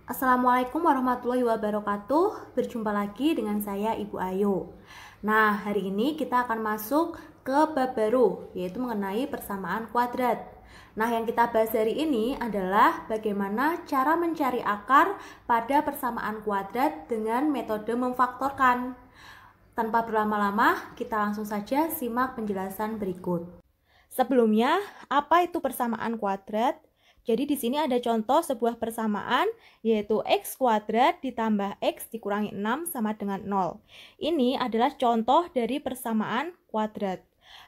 Assalamualaikum warahmatullahi wabarakatuh. Berjumpa lagi dengan saya Ibu Ayu. Nah, hari ini kita akan masuk ke bab baru, yaitu mengenai persamaan kuadrat. Nah, yang kita bahas hari ini adalah bagaimana cara mencari akar pada persamaan kuadrat dengan metode memfaktorkan. Tanpa berlama-lama, kita langsung saja simak penjelasan berikut. Sebelumnya, apa itu persamaan kuadrat? Jadi di sini ada contoh sebuah persamaan, yaitu x kuadrat ditambah x dikurangi 6 sama dengan 0. Ini adalah contoh dari persamaan kuadrat.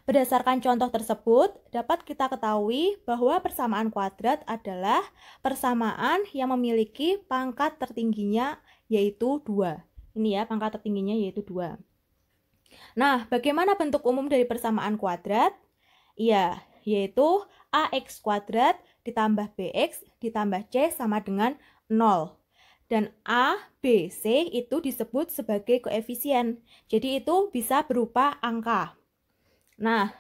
Berdasarkan contoh tersebut, dapat kita ketahui bahwa persamaan kuadrat adalah persamaan yang memiliki pangkat tertingginya yaitu 2. Ini ya, pangkat tertingginya yaitu 2. Nah, bagaimana bentuk umum dari persamaan kuadrat? Iya, yaitu ax kuadrat ditambah bx ditambah c sama dengan 0. Dan a, b, c itu disebut sebagai koefisien. Jadi itu bisa berupa angka. Nah,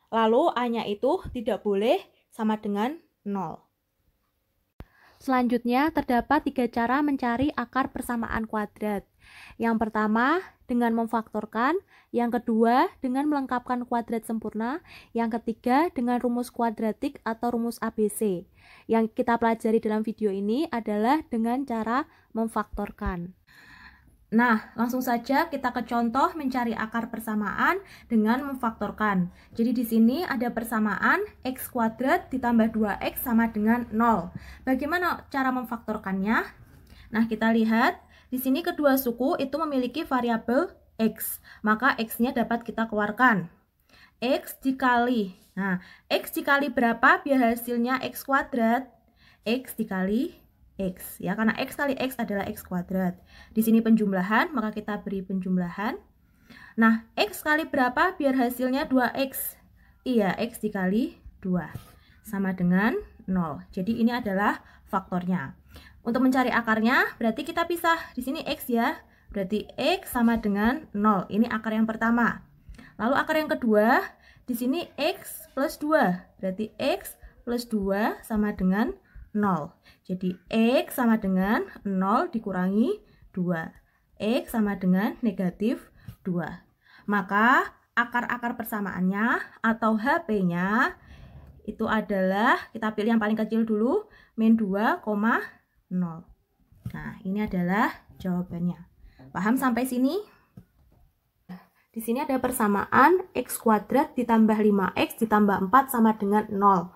lalu a-nya itu tidak boleh sama dengan 0. Selanjutnya, terdapat 3 cara mencari akar persamaan kuadrat. Yang pertama, dengan memfaktorkan. Yang kedua, dengan melengkapkan kuadrat sempurna. Yang ketiga, dengan rumus kuadratik atau rumus ABC. Yang kita pelajari dalam video ini adalah dengan cara memfaktorkan. Nah, langsung saja kita ke contoh mencari akar persamaan dengan memfaktorkan. Jadi di sini ada persamaan x kuadrat ditambah 2x sama dengan 0. Bagaimana cara memfaktorkannya? Nah, kita lihat di sini kedua suku itu memiliki variabel x. Maka x-nya dapat kita keluarkan. X dikali. Nah, x dikali berapa biar hasilnya x kuadrat? X dikali x, ya, karena x kali x adalah x kuadrat. Di sini penjumlahan, maka kita beri penjumlahan. Nah, x kali berapa biar hasilnya 2x? Iya, x dikali 2 sama dengan 0. Jadi ini adalah faktornya. Untuk mencari akarnya, berarti kita pisah. Di sini x ya, berarti x sama dengan 0. Ini akar yang pertama. Lalu akar yang kedua, di sini x plus 2. Berarti x plus 2 sama dengan 0. Jadi x sama dengan 0 dikurangi 2. X sama dengan negatif 2. Maka akar-akar persamaannya atau HP-nya itu adalah, kita pilih yang paling kecil dulu, min 2,0. Nah, ini adalah jawabannya. Paham sampai sini? Di sini ada persamaan x kuadrat ditambah 5x ditambah 4 sama dengan 0.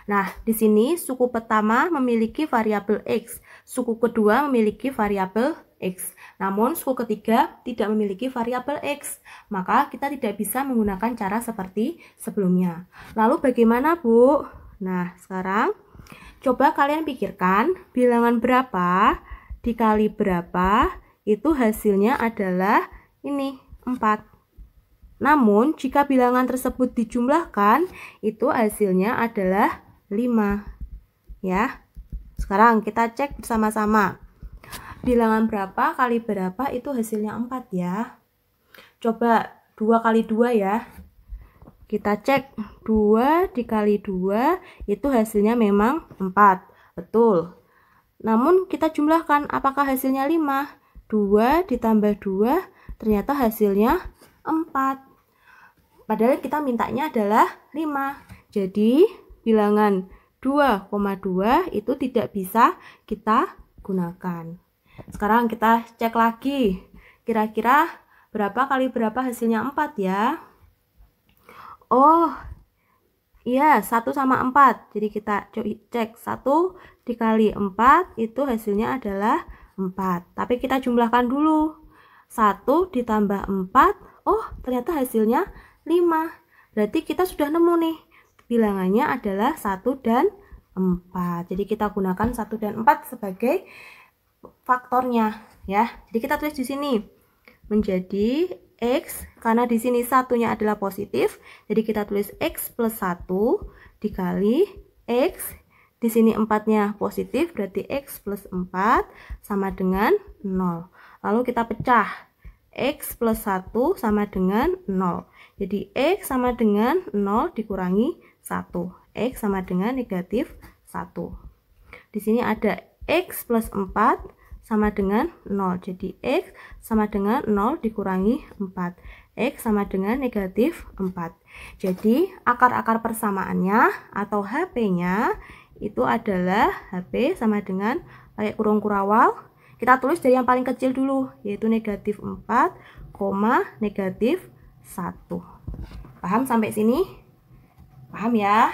Nah, di sini suku pertama memiliki variabel x, suku kedua memiliki variabel x. Namun suku ketiga tidak memiliki variabel x, maka kita tidak bisa menggunakan cara seperti sebelumnya. Lalu bagaimana, Bu? Nah, sekarang coba kalian pikirkan bilangan berapa dikali berapa itu hasilnya adalah ini 4. Namun jika bilangan tersebut dijumlahkan itu hasilnya adalah 5. Ya. Sekarang kita cek bersama-sama. Bilangan berapa kali berapa itu hasilnya 4 ya. Coba 2 kali 2 ya. Kita cek 2 dikali 2 itu hasilnya memang 4. Betul. Namun kita jumlahkan, apakah hasilnya 5? 2 ditambah 2 ternyata hasilnya 4. Padahal kita mintanya adalah 5. Jadi bilangan 2,2 itu tidak bisa kita gunakan. Sekarang kita cek lagi. Kira-kira berapa kali berapa hasilnya 4 ya? Oh, iya, 1 sama 4. Jadi kita cek 1 dikali 4 itu hasilnya adalah 4. Tapi kita jumlahkan dulu. 1 ditambah 4, oh ternyata hasilnya 5. Berarti kita sudah nemu nih. Bilangannya adalah 1 dan 4. Jadi kita gunakan 1 dan 4 sebagai faktornya ya. Jadi kita tulis di sini menjadi x, karena di sini satunya adalah positif. Jadi kita tulis x plus 1 dikali x. Di sini 4-nya positif, berarti x plus 4 sama dengan 0. Lalu kita pecah. X plus 1 sama dengan 0. Jadi x sama dengan 0 dikurangi 1. X sama dengan negatif 1. Di sini ada X plus 4 sama dengan 0. Jadi X sama dengan 0 dikurangi 4. X sama dengan negatif 4. Jadi akar-akar persamaannya atau HP-nya itu adalah HP sama dengan pakai kurung kurawal. Kita tulis dari yang paling kecil dulu, yaitu negatif 4, negatif 1. Paham sampai sini? Paham ya?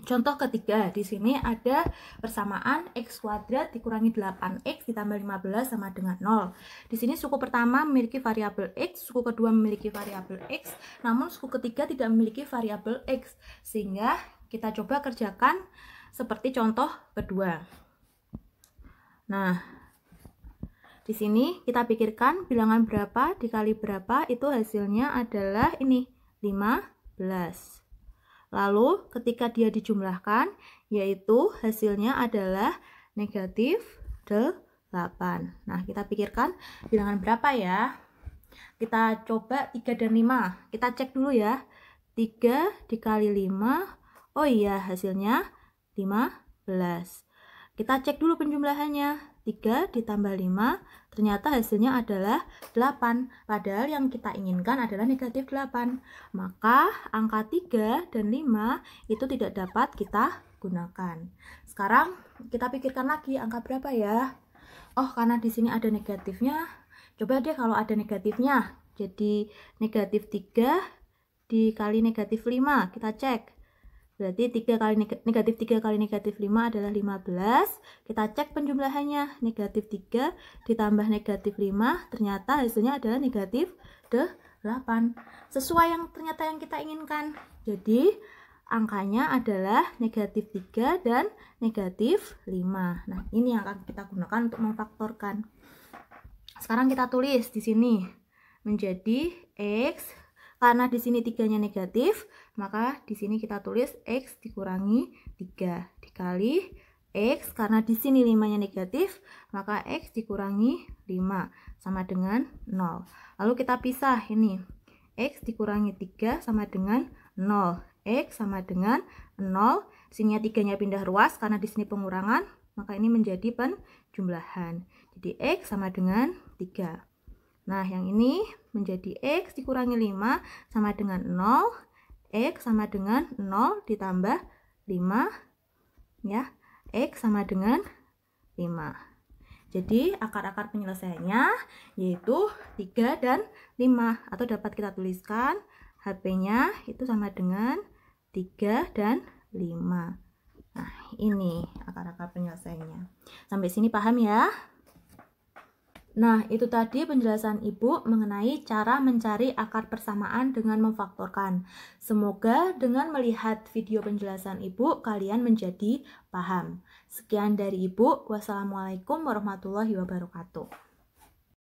Contoh ketiga, di sini ada persamaan x kuadrat dikurangi 8x ditambah 15 sama dengan 0. Di sini suku pertama memiliki variabel x, suku kedua memiliki variabel x, namun suku ketiga tidak memiliki variabel x. Sehingga kita coba kerjakan seperti contoh kedua. Nah, di sini kita pikirkan bilangan berapa dikali berapa, itu hasilnya adalah ini, 15. Lalu ketika dia dijumlahkan, yaitu hasilnya adalah negatif 8. Nah, kita pikirkan bilangan berapa ya? Kita coba 3 dan 5. Kita cek dulu ya. 3 dikali 5. Oh iya, hasilnya 15. Kita cek dulu penjumlahannya. 3 ditambah 5, ternyata hasilnya adalah 8. Padahal yang kita inginkan adalah negatif 8. Maka angka 3 dan 5 itu tidak dapat kita gunakan. Sekarang kita pikirkan lagi angka berapa ya? Oh, karena di sini ada negatifnya. Coba deh kalau ada negatifnya. Jadi negatif 3 dikali negatif 5. Kita cek. Berarti negatif 3 kali negatif 5 adalah 15. Kita cek penjumlahannya. Negatif 3 ditambah negatif 5. Ternyata hasilnya adalah negatif 8. Sesuai yang ternyata yang kita inginkan. Jadi angkanya adalah negatif 3 dan negatif 5. Nah, ini yang akan kita gunakan untuk memfaktorkan. Sekarang kita tulis di sini menjadi X. Karena di sini 3-nya negatif, maka di sini kita tulis X dikurangi 3 dikali X. Karena di sini 5-nya negatif, maka X dikurangi 5 sama dengan 0. Lalu kita pisah ini. X dikurangi 3 sama dengan 0. X sama dengan 0. Sininya 3-nya pindah ruas karena di sini pengurangan, maka ini menjadi penjumlahan. Jadi X sama dengan 3. Nah, yang ini menjadi X dikurangi 5 sama dengan 0. X sama dengan 0 ditambah 5. Ya, X sama dengan 5. Jadi, akar-akar penyelesaiannya yaitu 3 dan 5. Atau dapat kita tuliskan HP-nya itu sama dengan 3 dan 5. Nah, ini akar-akar penyelesaiannya. Sampai sini paham ya? Nah, itu tadi penjelasan Ibu mengenai cara mencari akar persamaan dengan memfaktorkan. Semoga dengan melihat video penjelasan Ibu, kalian menjadi paham. Sekian dari Ibu. Wassalamualaikum warahmatullahi wabarakatuh.